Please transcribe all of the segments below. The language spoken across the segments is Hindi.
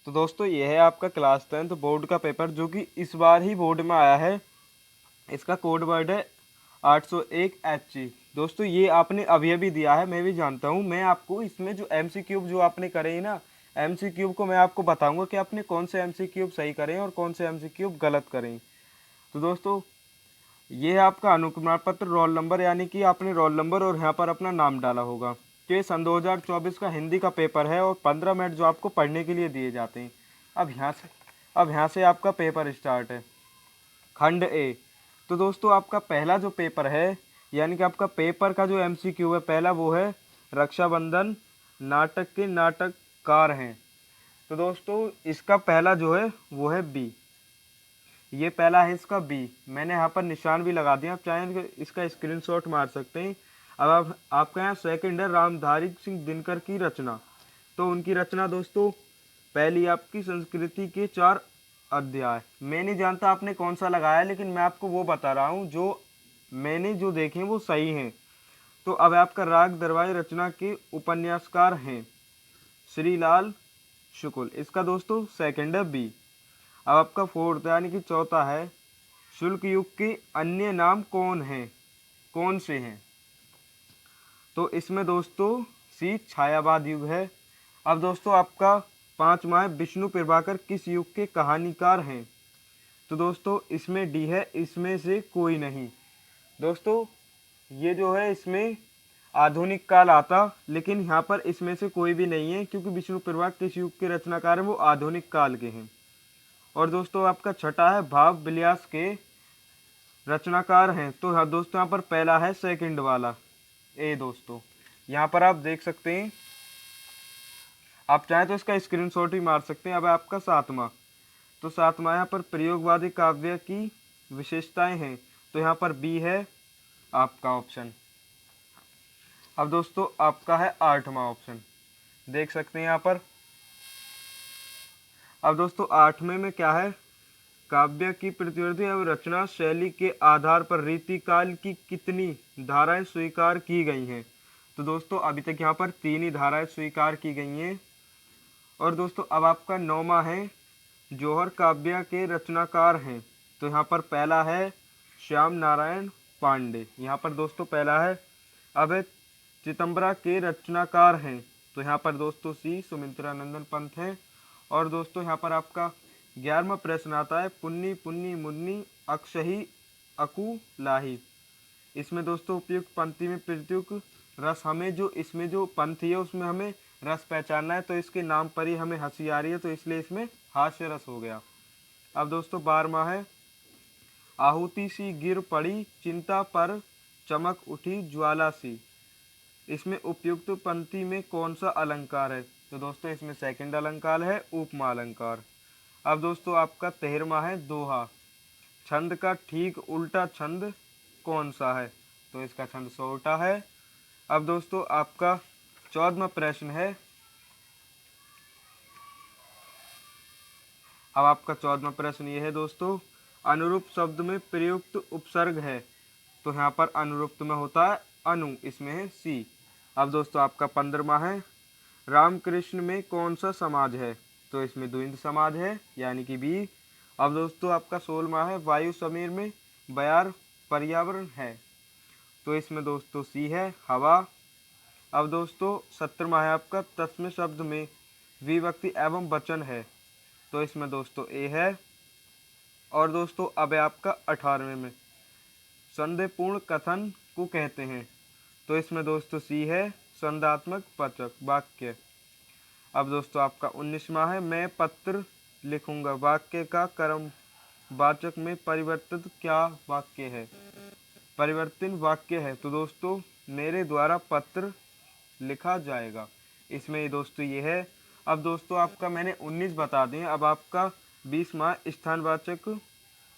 तो दोस्तों ये है आपका क्लास 10th बोर्ड का पेपर जो कि इस बार ही बोर्ड में आया है। इसका कोड वर्ड है 801 HG। दोस्तों ये आपने अभी अभी दिया है, मैं भी जानता हूँ। मैं आपको इसमें जो MCQ जो आपने करे ही ना, MCQ को मैं आपको बताऊंगा कि आपने कौन से MCQ सही करें और कौन से MCQ गलत करें। तो दोस्तों ये है आपका अनुप्रमाण पत्र रोल नंबर, यानी कि आपने रोल नंबर और यहाँ पर अपना नाम डाला होगा। तो ये सन 2024 का हिंदी का पेपर है और 15 मिनट जो आपको पढ़ने के लिए दिए जाते हैं। अब यहाँ से आपका पेपर स्टार्ट है। खंड ए। तो दोस्तों आपका पहला जो पेपर है, यानी कि आपका पेपर का जो MCQ है पहला, वो है रक्षाबंधन नाटक के नाटककार हैं। तो दोस्तों इसका पहला जो है वो है बी। ये पहला है इसका बी। मैंने यहाँ पर निशान भी लगा दिया, आप चाहें तो इसका स्क्रीनशॉट मार सकते हैं। अब आपका यहाँ सेकंड है रामधारी सिंह दिनकर की रचना। तो उनकी रचना दोस्तों पहली आपकी संस्कृति के 4 अध्याय। मैं नहीं जानता आपने कौन सा लगाया, लेकिन मैं आपको वो बता रहा हूँ जो मैंने जो देखे वो सही हैं। तो अब आपका राग दरबारी रचना के उपन्यासकार हैं श्रीलाल शुक्ल। इसका दोस्तों सेकंड है बी। अब आपका फोर्थ यानी कि चौथा है शुल्क युग के अन्य नाम कौन हैं, कौन से हैं। तो इसमें दोस्तों सी छायावाद युग है। अब दोस्तों आपका पांचवा है विष्णु प्रभाकर किस युग के कहानीकार हैं। तो दोस्तों इसमें डी है, इसमें से कोई नहीं। दोस्तों ये जो है इसमें आधुनिक काल आता, लेकिन यहाँ पर इसमें से कोई भी नहीं है क्योंकि विष्णु प्रभाकर किस युग के रचनाकार हैं वो आधुनिक काल के हैं। और दोस्तों आपका छठा है भाव विलास के रचनाकार हैं। तो हाँ दोस्तों यहाँ पर पहला है सेकंड वाला ए। दोस्तों यहाँ पर आप देख सकते हैं, आप चाहें तो इसका स्क्रीनशॉट भी मार सकते हैं। अब आपका सातवां, तो सातवां यहाँ पर प्रयोगवादी काव्य की विशेषताएं हैं। तो यहाँ पर बी है आपका ऑप्शन। अब दोस्तों आपका है आठवां ऑप्शन, देख सकते हैं यहाँ पर। अब दोस्तों आठवें में क्या है, काव्य की प्रतिवर्ती एवं रचना शैली के आधार पर रीतिकाल की कितनी धाराएं स्वीकार की गई हैं। तो दोस्तों अभी तक यहाँ पर 3 ही धाराएं स्वीकार की गई हैं। और दोस्तों अब आपका नौवां है जौहर काव्य के रचनाकार हैं। तो यहाँ पर पहला है श्याम नारायण पांडे, यहाँ पर दोस्तों पहला है। अब चितंबरा के रचनाकार हैं। तो यहाँ पर दोस्तों सी सुमित्रानंदन पंत हैं। और दोस्तों यहाँ पर आपका 11वां प्रश्न आता है पुन्नी पुन्नी मुन्नी अक्षही अकु लाही। इसमें दोस्तों उपयुक्त पंक्ति में प्रत्युक्त रस, हमें जो इसमें जो पंक्ति है उसमें हमें रस पहचानना है। तो इसके नाम पर ही हमें हंसी आ रही है, तो इसलिए इसमें हास्य रस हो गया। अब दोस्तों 12वां है आहुति सी गिर पड़ी चिंता पर चमक उठी ज्वाला सी। इसमें उपयुक्त पंक्ति में कौन सा अलंकार है। तो दोस्तों इसमें सेकंड अलंकार है उपमा अलंकार। अब दोस्तों आपका 13वां है दोहा। छंद का ठीक उल्टा छंद कौन सा है। तो इसका छंद सोटा है। अब दोस्तों आपका 14वां प्रश्न है, अब आपका 14वां प्रश्न ये है दोस्तों अनुरूप शब्द में प्रयुक्त उपसर्ग है। तो यहाँ पर अनुरूप में होता है अनु, इसमें है सी। अब दोस्तों आपका 15वां है रामकृष्ण में कौन सा समाज है। तो इसमें द्विंद समाज है, यानी कि बी। अब दोस्तों आपका 16वां है वायु समीर में बयार पर्यावरण है। तो इसमें दोस्तों सी है हवा। अब दोस्तों 17वां है आपका तस्में शब्द में विभक्ति एवं वचन है। तो इसमें दोस्तों ए है। और दोस्तों अब है आपका 18वें में संदेहपूर्ण कथन को कहते हैं। तो इसमें दोस्तों सी है संदेहात्मक वाचक वाक्य। अब दोस्तों आपका 19वां है मैं पत्र लिखूंगा, वाक्य का कर्म वाचक में परिवर्तित क्या वाक्य है, परिवर्तन वाक्य है। तो दोस्तों मेरे द्वारा पत्र लिखा जाएगा, इसमें दोस्तों ये है। अब दोस्तों आपका मैंने 19 बता दें। अब आपका 20वां स्थानवाचक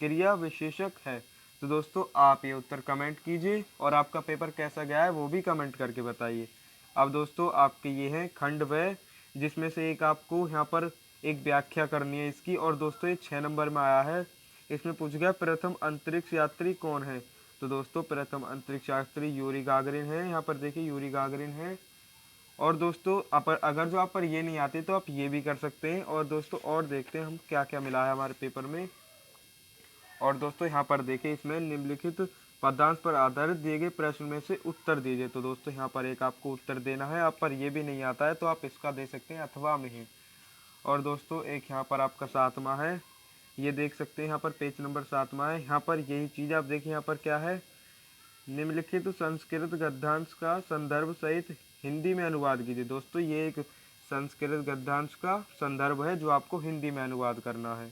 क्रिया विशेषक है। तो दोस्तों आप ये उत्तर कमेंट कीजिए और आपका पेपर कैसा गया है वो भी कमेंट करके बताइए। अब दोस्तों आपके ये हैं खंड व, जिसमें से एक आपको यहाँ पर एक व्याख्या करनी है इसकी। और दोस्तों ये 6 नंबर में आया है। इसमें पूछ गया प्रथम अंतरिक्ष यात्री कौन है। तो दोस्तों प्रथम अंतरिक्ष यात्री यूरी गागरिन है। यहाँ पर देखिए यूरी गागरिन है। और दोस्तों अगर जो आप पर ये नहीं आते तो आप ये भी कर सकते हैं। और दोस्तों और देखते हैं हम क्या क्या मिला है हमारे पेपर में। और दोस्तों यहाँ पर देखें, इसमें निम्नलिखित पदांश पर आधारित दिए गए प्रश्न में से उत्तर दीजिए। तो दोस्तों यहाँ पर एक आपको उत्तर देना है। आप पर ये भी नहीं आता है तो आप इसका दे सकते हैं अथवा में ही। और दोस्तों एक यहाँ पर आपका 7वां है, ये देख सकते हैं यहाँ पर पेज नंबर 7वां है। यहाँ पर यही चीज़ आप देखिए, यहाँ पर क्या है, निम्नलिखित संस्कृत गद्यांश का संदर्भ सहित हिंदी में अनुवाद कीजिए। दोस्तों ये एक संस्कृत गद्यांश का संदर्भ है जो आपको हिंदी में अनुवाद करना है।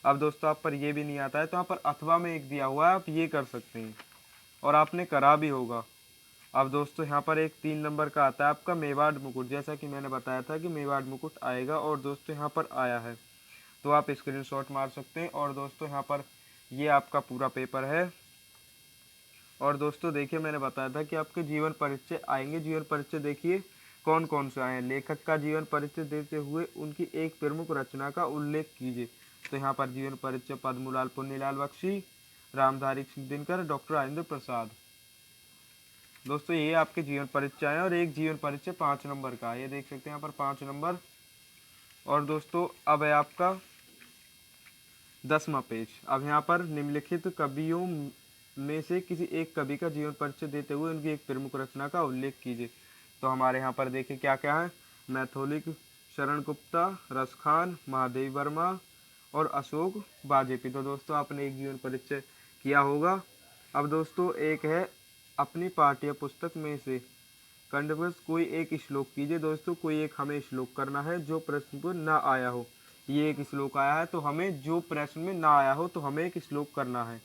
अब दोस्तों आप पर ये भी नहीं आता है तो यहाँ पर अथवा में एक दिया हुआ है, आप ये कर सकते हैं और आपने करा भी होगा। अब दोस्तों यहाँ पर एक 3 नंबर का आता है आपका मेवाड़ मुकुट, जैसा कि मैंने बताया था कि मेवाड़ मुकुट आएगा और दोस्तों यहाँ पर आया है, तो आप स्क्रीनशॉट मार सकते हैं। और दोस्तों यहाँ पर ये आपका पूरा पेपर है। और दोस्तों देखिए, मैंने बताया था कि आपके जीवन परिचय आएंगे। जीवन परिचय देखिए कौन कौन से आए हैं। लेखक का जीवन परिचय देते हुए उनकी एक प्रमुख रचना का उल्लेख कीजिए। तो यहाँ पर जीवन परिचय पद्मलाल पुन्नीलाल बख्शी, रामधारी सिंह दिनकर, डॉक्टर राजेंद्र प्रसाद। दोस्तों ये आपके जीवन परिचय है। और एक जीवन परिचय 5 नंबर का, ये देख सकते हैं यहाँ पर 5 नंबर। और दोस्तों अब है आपका 10वां पेज। अब यहाँ पर निम्नलिखित कवियों में से किसी एक कवि का जीवन परिचय देते हुए उनकी एक प्रमुख रचना का उल्लेख कीजिए। तो हमारे यहाँ पर देखिए क्या क्या है, मैथिलिक, शरण गुप्ता, रसखान, महादेव वर्मा और अशोक वाजपेयी। तो दोस्तों आपने एक जीवन परिचय किया होगा। अब दोस्तों एक है, अपनी पाठ्य पुस्तक में से खंडवश कोई एक श्लोक कीजिए। दोस्तों कोई एक हमें श्लोक करना है जो प्रश्न पर ना आया हो। ये एक श्लोक आया है तो हमें जो प्रश्न में ना आया हो तो हमें एक श्लोक करना है।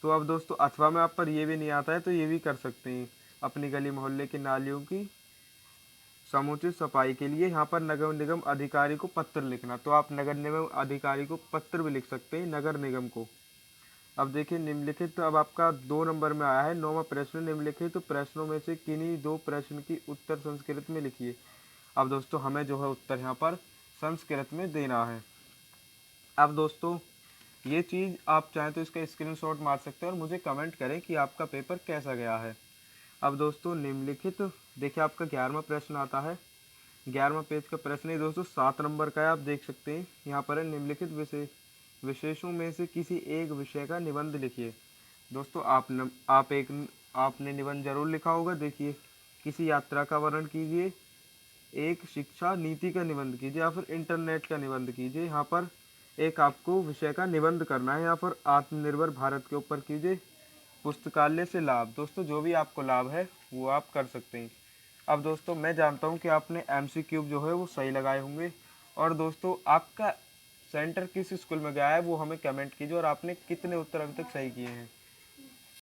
तो अब दोस्तों अथवा में आप पर ये भी नहीं आता है तो ये भी कर सकते हैं। अपनी गली मोहल्ले की नालियों की समुचित सफाई के लिए यहाँ पर नगर निगम अधिकारी को पत्र लिखना। तो आप नगर निगम अधिकारी को पत्र भी लिख सकते हैं, नगर निगम को। अब देखिए निम्नलिखित, तो अब आपका 2 नंबर में आया है 9वां प्रश्न, निम्नलिखित तो प्रश्नों में से किन्हीं 2 प्रश्न की उत्तर संस्कृत में लिखिए। अब दोस्तों हमें जो है उत्तर यहाँ पर संस्कृत में देना है। अब दोस्तों ये चीज़ आप चाहें तो इसका स्क्रीनशॉट मार सकते हैं और मुझे कमेंट करें कि आपका पेपर कैसा गया है। अब दोस्तों निम्नलिखित देखिए आपका 11वां प्रश्न आता है। 11वां पेज का प्रश्न है दोस्तों 7 नंबर का है, आप देख सकते हैं यहाँ पर है, निम्नलिखित विशेषों में से किसी एक विषय का निबंध लिखिए। दोस्तों आपने निबंध जरूर लिखा होगा। देखिए, किसी यात्रा का वर्णन कीजिए, एक शिक्षा नीति का निबंध कीजिए या फिर इंटरनेट का निबंध कीजिए। यहाँ पर एक आपको विषय का निबंध करना है। यहाँ पर आत्मनिर्भर भारत के ऊपर कीजिए, पुस्तकालय से लाभ। दोस्तों जो भी आपको लाभ है वो आप कर सकते हैं। अब दोस्तों मैं जानता हूँ कि आपने MCQ जो है वो सही लगाए होंगे। और दोस्तों आपका सेंटर किस स्कूल में गया है वो हमें कमेंट कीजिए और आपने कितने उत्तर अभी तक सही किए हैं।